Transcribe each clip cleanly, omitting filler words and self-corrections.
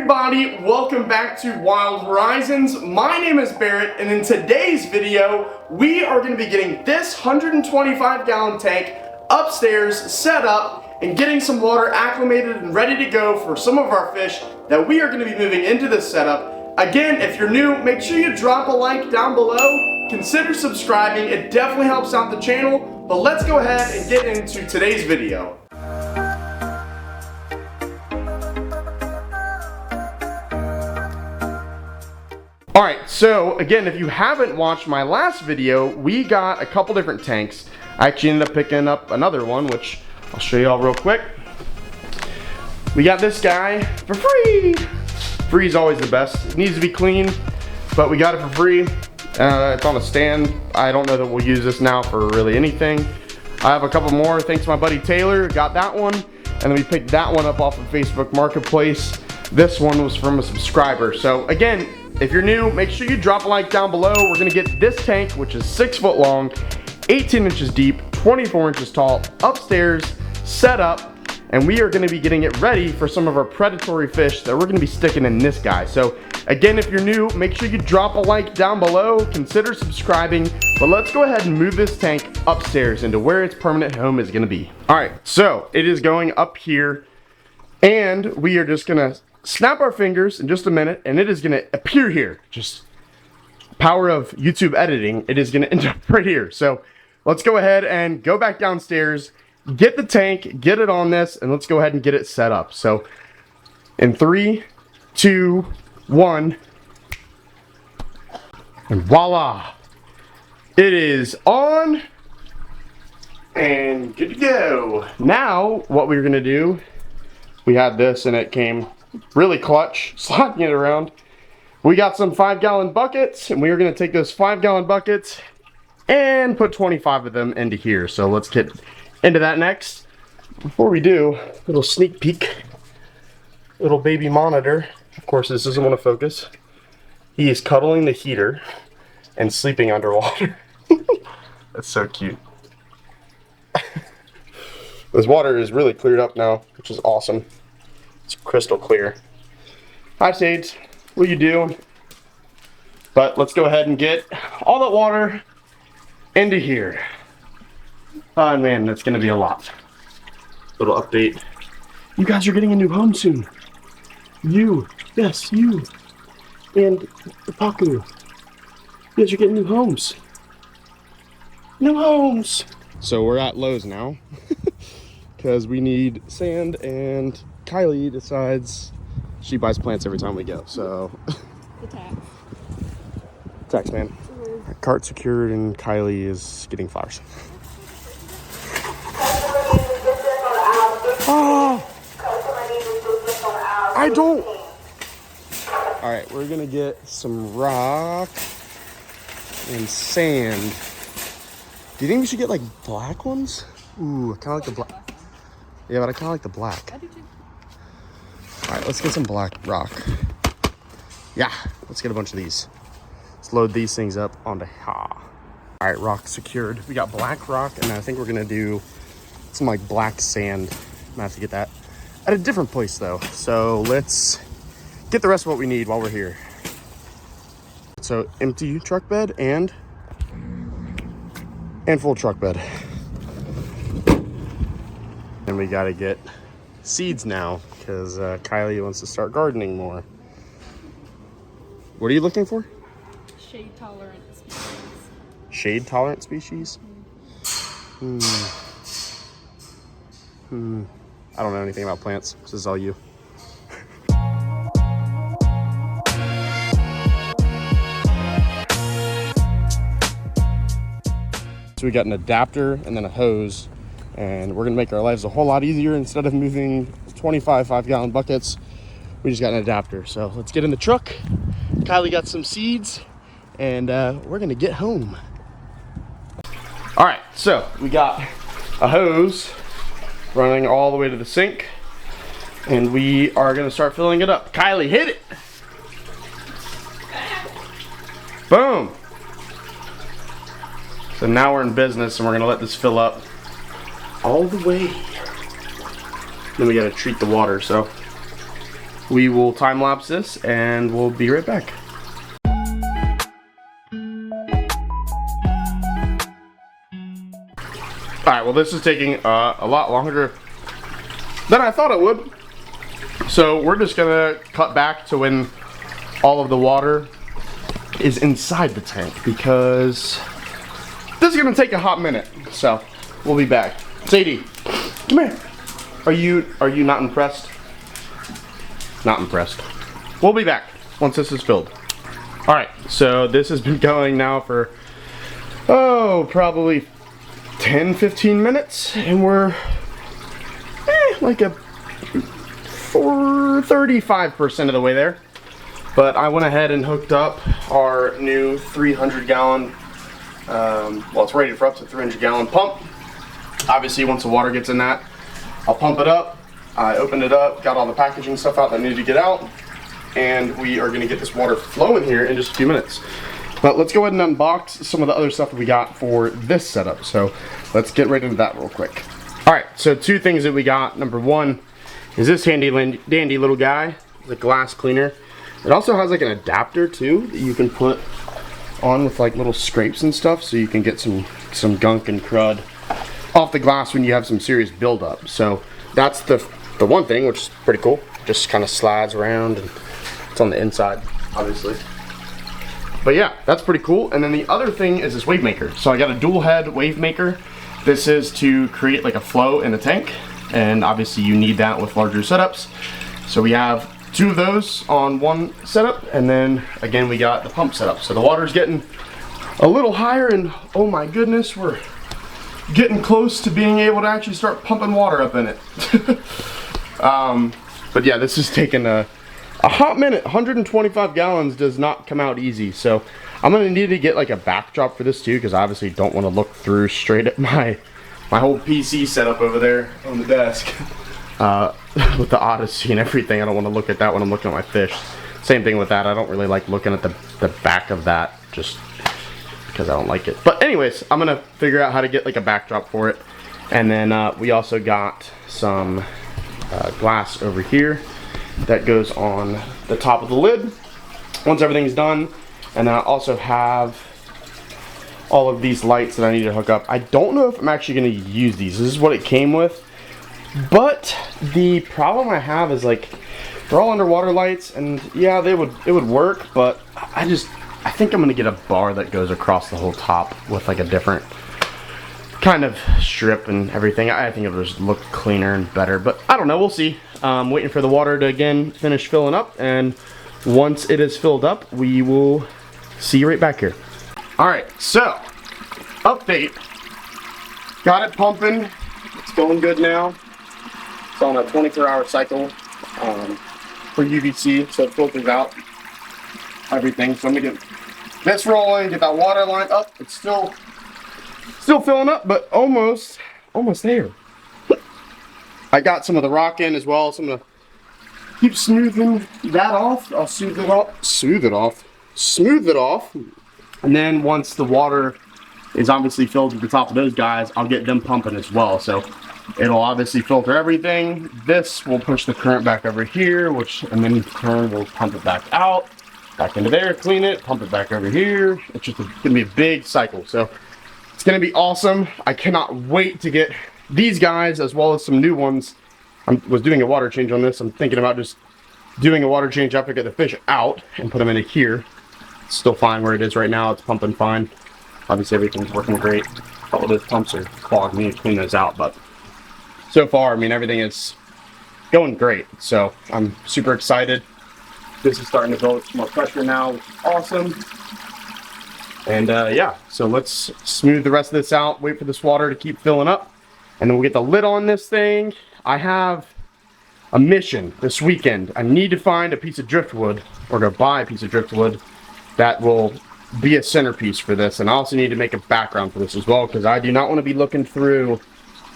everybody, welcome back to Wild Horizons. My name is Barrett, and in today's video, we are going to be getting this 125-gallon tank upstairs set up and getting some water acclimated and ready to go for some of our fish that we are going to be moving into this setup. Again, if you're new, make sure you drop a like down below. Consider subscribing, it definitely helps out the channel. But let's go ahead and get into today's video. Alright, so again, if you haven't watched my last video, we got a couple different tanks. I actually ended up picking up another one, which I'll show you all real quick. We got this guy for free. Free is always the best. It needs to be clean, but we got it for free. It's on a stand. I don't know that we'll use this now for really anything. I have a couple more, thanks to my buddy Taylor, got that one. And then we picked that one up off of Facebook Marketplace. This one was from a subscriber. So again, if you're new, make sure you drop a like down below. We're gonna get this tank, which is 6 foot long, 18 inches deep, 24 inches tall, upstairs, set up, and we are gonna be getting it ready for some of our predatory fish that we're gonna be sticking in this guy. So again, if you're new, make sure you drop a like down below, consider subscribing, but let's go ahead and move this tank upstairs into where its permanent home is gonna be. All right, so it is going up here, and we are just gonna snap our fingers in just a minute, and it is gonna appear here. Just power of YouTube editing, it is gonna end up right here. So let's go ahead and go back downstairs, get the tank, get it on this, and let's go ahead and get it set up. So in 3, 2, 1, and voila, it is on and good to go. Now what we're gonna do, we had this and it came really clutch, sliding it around. We got some 5-gallon buckets, and we are going to take those 5-gallon buckets and put 25 of them into here. So let's get into that next. Before we do, little sneak peek, little baby monitor. Of course, this doesn't want to focus. He is cuddling the heater and sleeping underwater. That's so cute. This water is really cleared up now, which is awesome. It's crystal clear. Hi Sage, what are you doing? But let's go ahead and get all that water into here. Oh man, that's gonna be a lot. Little update. You guys are getting a new home soon. You, yes, you. And the Paku. You guys are getting new homes. New homes! So we're at Lowe's now. Because we need sand, and Kylie decides she buys plants every time we go, so. The tax. Tax man. Cart secured, and Kylie is getting flowers. Oh! I don't. All right, we're gonna get some rock and sand. Do you think we should get like black ones? Ooh, I kind of like the black. Yeah, but I kind of like the black. I do too. All right, let's get some black rock. Yeah, let's get a bunch of these. Let's load these things up onto All right, rock secured. We got black rock, and I think we're gonna do some like black sand. I'm gonna have to get that at a different place though. So let's get the rest of what we need while we're here. So empty truck bed and full truck bed. And we gotta get seeds now because Kylie wants to start gardening more. What are you looking for? Shade tolerant species. Shade tolerant species? I don't know anything about plants. This is all you. So we got an adapter and then a hose. And we're gonna make our lives a whole lot easier. Instead of moving 25 5-gallon buckets, we just got an adapter. So let's get in the truck. Kylie got some seeds, and we're gonna get home. All right, so we got a hose running all the way to the sink, and we are gonna start filling it up. Kylie, hit it. Boom. So now we're in business, and we're gonna let this fill up all the way. Then we gotta treat the water, so we will time lapse this and we'll be right back. Alright, well this is taking a lot longer than I thought it would. So we're just gonna cut back to when all of the water is inside the tank, because this is gonna take a hot minute. So we'll be back. Sadie, come here. Are you not impressed? Not impressed. We'll be back once this is filled. Alright, so this has been going now for probably 10-15 minutes, and we're like a 35% of the way there. But I went ahead and hooked up our new 300 gallon, well, it's rated for up to 300 gallon pump. Obviously once the water gets in that, I'll pump it up. I opened it up, got all the packaging stuff out that needed to get out, and we are gonna get this water flowing here in just a few minutes. But let's go ahead and unbox some of the other stuff that we got for this setup. So let's get right into that real quick. All right, so two things that we got. Number one is this handy dandy little guy, the glass cleaner. It also has like an adapter too that you can put on with like little scrapes and stuff, so you can get some gunk and crud off the glass when you have some serious buildup. So that's the one thing, which is pretty cool. Just kind of slides around, and it's on the inside, obviously. But yeah, that's pretty cool. And then the other thing is this wave maker. So I got a dual head wave maker. This is to create like a flow in the tank, and obviously you need that with larger setups. So we have two of those on one setup, and then again we got the pump setup. So the water's getting a little higher, and oh my goodness, we're getting close to being able to actually start pumping water up in it. But yeah, this is taking a hot minute. 125 gallons does not come out easy, so I'm gonna need to get like a backdrop for this too, because I obviously don't want to look through straight at my whole PC setup over there on the desk with the Odyssey and everything. I don't want to look at that when I'm looking at my fish. Same thing with that. I don't really like looking at the back of that, just because I don't like it. But anyways, I'm gonna figure out how to get like a backdrop for it. And then we also got some glass over here that goes on the top of the lid once everything's done. And then I also have all of these lights that I need to hook up. I don't know if I'm actually going to use these. This is what it came with. But the problem I have is like they're all underwater lights, and yeah, it would work, but I think I'm going to get a bar that goes across the whole top with like a different kind of strip and everything. I think it'll just look cleaner and better, but I don't know, we'll see. Waiting for the water to again finish filling up, and once it is filled up, we will see you right back here. Alright, so update. Got it pumping. It's going good now. It's on a 24-hour cycle for UVC, so it filters out everything. So I'm gonna get this rolling, get that water line up. It's still filling up, but almost there. I got some of the rock in as well, so I'm gonna keep smoothing that off. I'll smooth it off. And then once the water is obviously filled to the top of those guys, I'll get them pumping as well. So it'll obviously filter everything. This will push the current back over here, and then in turn will pump it back out, back into there, clean it, pump it back over here. It's just gonna be a big cycle. So it's gonna be awesome. I cannot wait to get these guys as well as some new ones. I was doing a water change on this. I'm thinking about just doing a water change after I get the fish out and put them into here. It's still fine where it is right now. It's pumping fine. Obviously everything's working great. All of those pumps are clogged. I need to clean those out, but so far, I mean, everything is going great. So I'm super excited. This is starting to build some more pressure now, which is awesome. And yeah, so let's smooth the rest of this out, wait for this water to keep filling up, and then we'll get the lid on this thing. I have a mission this weekend. I need to find a piece of driftwood, or to buy a piece of driftwood that will be a centerpiece for this. And I also need to make a background for this as well, because I do not want to be looking through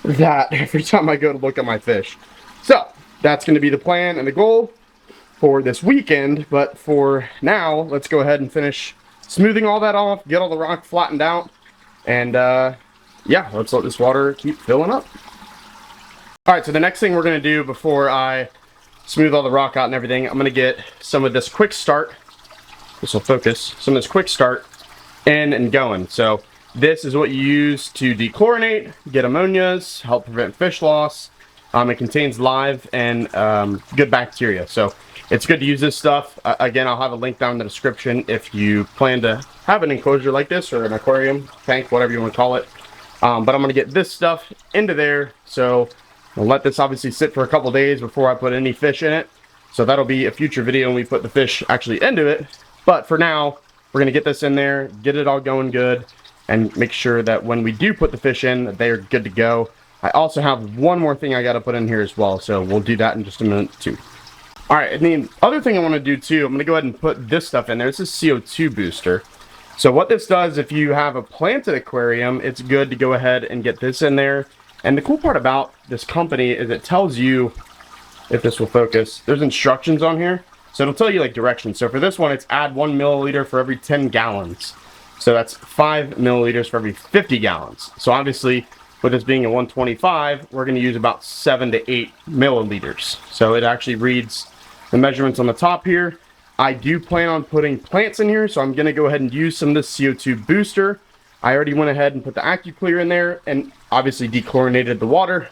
that every time I go to look at my fish. So that's going to be the plan and the goal for this weekend. But for now, let's go ahead and finish smoothing all that off, get all the rock flattened out, and yeah, let's let this water keep filling up. All right, so the next thing we're going to do before I smooth all the rock out and everything, I'm gonna get some of this quick start. This will focus. Some of this quick start in and going. So this is what you use to dechlorinate, get ammonias, help prevent fish loss. It contains live and good bacteria. So it's good to use this stuff. Again, I'll have a link down in the description if you plan to have an enclosure like this or an aquarium tank, whatever you want to call it. But I'm going to get this stuff into there. So I'll let this obviously sit for a couple days before I put any fish in it. So that'll be a future video when we put the fish actually into it. But for now, we're going to get this in there, get it all going good, and make sure that when we do put the fish in, they're good to go. I also have one more thing I got to put in here as well, so we'll do that in just a minute too. Alright, and the other thing I want to do too, I'm going to go ahead and put this stuff in there. This is CO2 booster. So what this does, if you have a planted aquarium, it's good to go ahead and get this in there. And the cool part about this company is it tells you, if this will focus, there's instructions on here. So it'll tell you like directions. So for this one, it's add 1 milliliter for every 10 gallons. So that's 5 milliliters for every 50 gallons. So obviously, with this being a 125, we're going to use about 7 to 8 milliliters. So it actually reads the measurements on the top here. I do plan on putting plants in here, so I'm going to go ahead and use some of this CO2 booster. I already went ahead and put the AccuClear in there and obviously dechlorinated the water.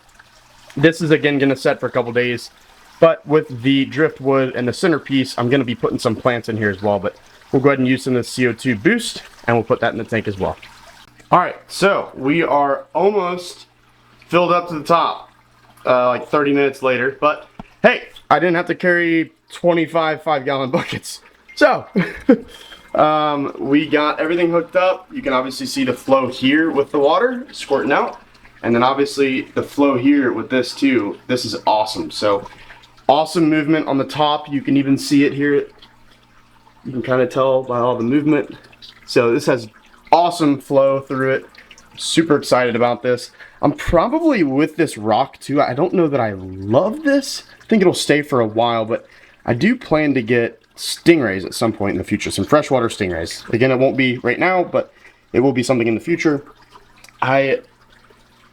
This is again going to set for a couple days, but with the driftwood and the centerpiece, I'm going to be putting some plants in here as well. But we'll go ahead and use some of the CO2 boost, and we'll put that in the tank as well. Alright, so we are almost filled up to the top, like 30 minutes later, but hey, I didn't have to carry 25 5-gallon buckets. So, we got everything hooked up. You can obviously see the flow here with the water squirting out, and then obviously the flow here with this too. This is awesome. So, awesome movement on the top. You can even see it here. You can kind of tell by all the movement. So this has awesome flow through it. Super excited about this. I'm probably with this rock too. I don't know that I love this. I think it'll stay for a while, but I do plan to get stingrays at some point in the future. Some freshwater stingrays. Again, it won't be right now, but it will be something in the future. I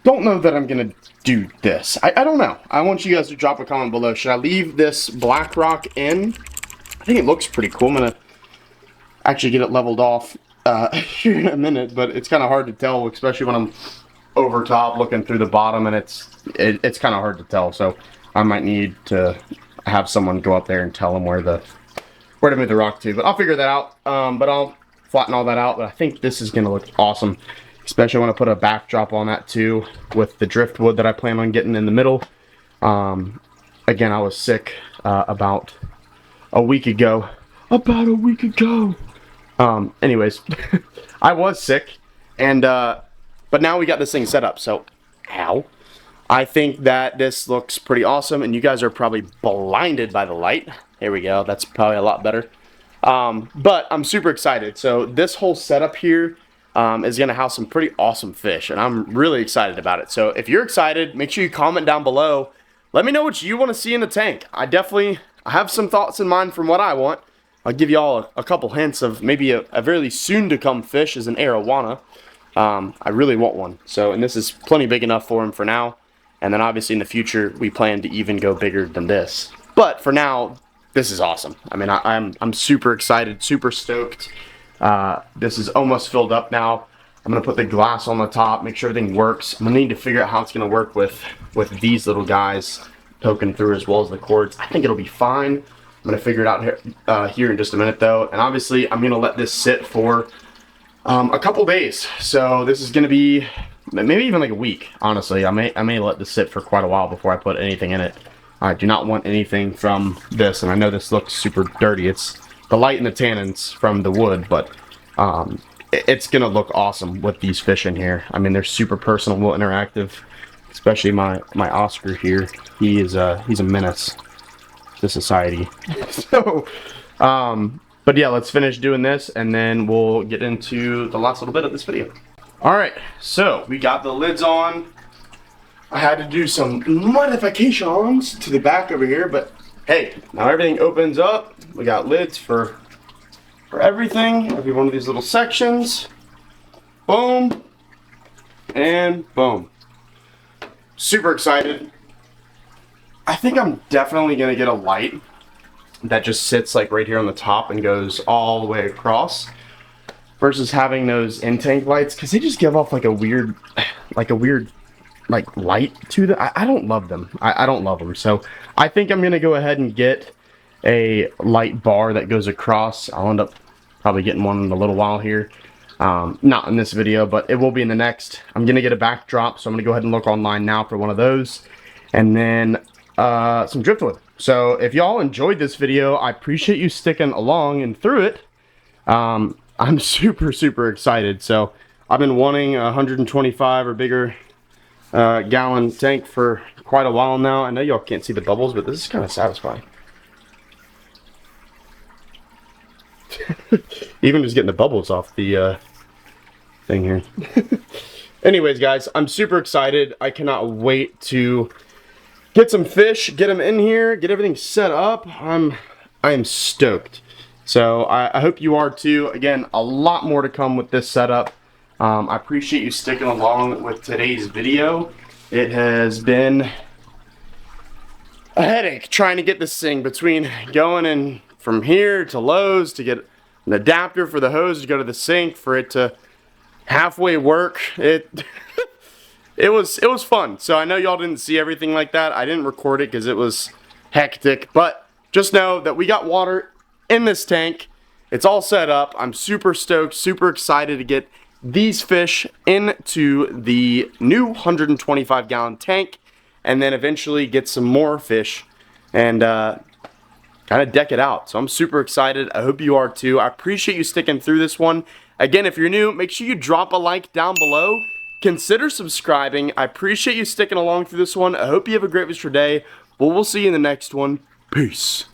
don't know that I'm gonna do this. I don't know. I want you guys to drop a comment below. Should I leave this black rock in? I think it looks pretty cool. I'm gonna actually get it leveled off here in a minute, but it's kind of hard to tell, especially when I'm over top looking through the bottom, and it's kind of hard to tell. So I might need to have someone go up there and tell them where to move the rock to. But I'll figure that out. But I'll flatten all that out. But I think this is gonna look awesome, especially when I put a backdrop on that too with the driftwood that I plan on getting in the middle. Again, I was sick about a week ago. Anyways, I was sick, and but now we got this thing set up. So, ow. I think that this looks pretty awesome, and you guys are probably blinded by the light. There we go. That's probably a lot better. But I'm super excited. So this whole setup here is going to house some pretty awesome fish, and I'm really excited about it. So if you're excited, make sure you comment down below. Let me know what you want to see in the tank. I have some thoughts in mind from what I want. I'll give you all a couple hints of maybe a very soon to come fish is an arowana. I really want one. So, and this is plenty big enough for him for now. And then obviously in the future, we plan to even go bigger than this. But for now, this is awesome. I mean, I'm super excited, super stoked. This is almost filled up now. I'm gonna put the glass on the top, make sure everything works. I'm gonna need to figure out how it's gonna work with these little guys poking through as well as the cords. I think it'll be fine. I'm gonna figure it out here in just a minute though. And obviously I'm gonna let this sit for a couple days. So this is gonna be maybe even like a week, honestly. I may let this sit for quite a while before I put anything in it. I do not want anything from this, and I know this looks super dirty. It's the light and the tannins from the wood, but it's gonna look awesome with these fish in here. I mean, they're super personal, interactive, especially my Oscar here. He's a menace to society. So, but yeah, let's finish doing this, and then we'll get into the last little bit of this video. All right, so we got the lids on. I had to do some modifications to the back over here, but hey, now everything opens up. We got lids for everything, every one of these little sections. Boom, and boom. Super excited. I think I'm definitely gonna get a light that just sits like right here on the top and goes all the way across, versus having those in-tank lights, because they just give off like a weird like light to the. I don't love them. I don't love them. So I think I'm gonna go ahead and get a light bar that goes across. I'll end up probably getting one in a little while here. Not in this video, but it will be in the next. I'm gonna get a backdrop, so I'm gonna go ahead and look online now for one of those, and then some driftwood. So if y'all enjoyed this video, I appreciate you sticking along and through it. I'm super excited. So I've been wanting a 125 or bigger gallon tank for quite a while now. I know y'all can't see the bubbles, but this is kind of satisfying. Even just getting the bubbles off the thing here. Anyways, guys, I'm super excited. I cannot wait to get some fish, get them in here, get everything set up. I am stoked. So I hope you are too. Again, a lot more to come with this setup. I appreciate you sticking along with today's video. It has been a headache trying to get this thing between going and from here to Lowe's to get an adapter for the hose to go to the sink for it to halfway work. It was fun. So I know y'all didn't see everything like that. I didn't record it because it was hectic, but just know that we got water in this tank. It's all set up. I'm super stoked, super excited to get these fish into the new 125 gallon tank, and then eventually get some more fish and kind of deck it out. So I'm super excited. I hope you are too. I appreciate you sticking through this one. Again, if you're new, make sure you drop a like down below. Consider subscribing. I appreciate you sticking along through this one. I hope you have a great rest of your day, but we'll see you in the next one. Peace.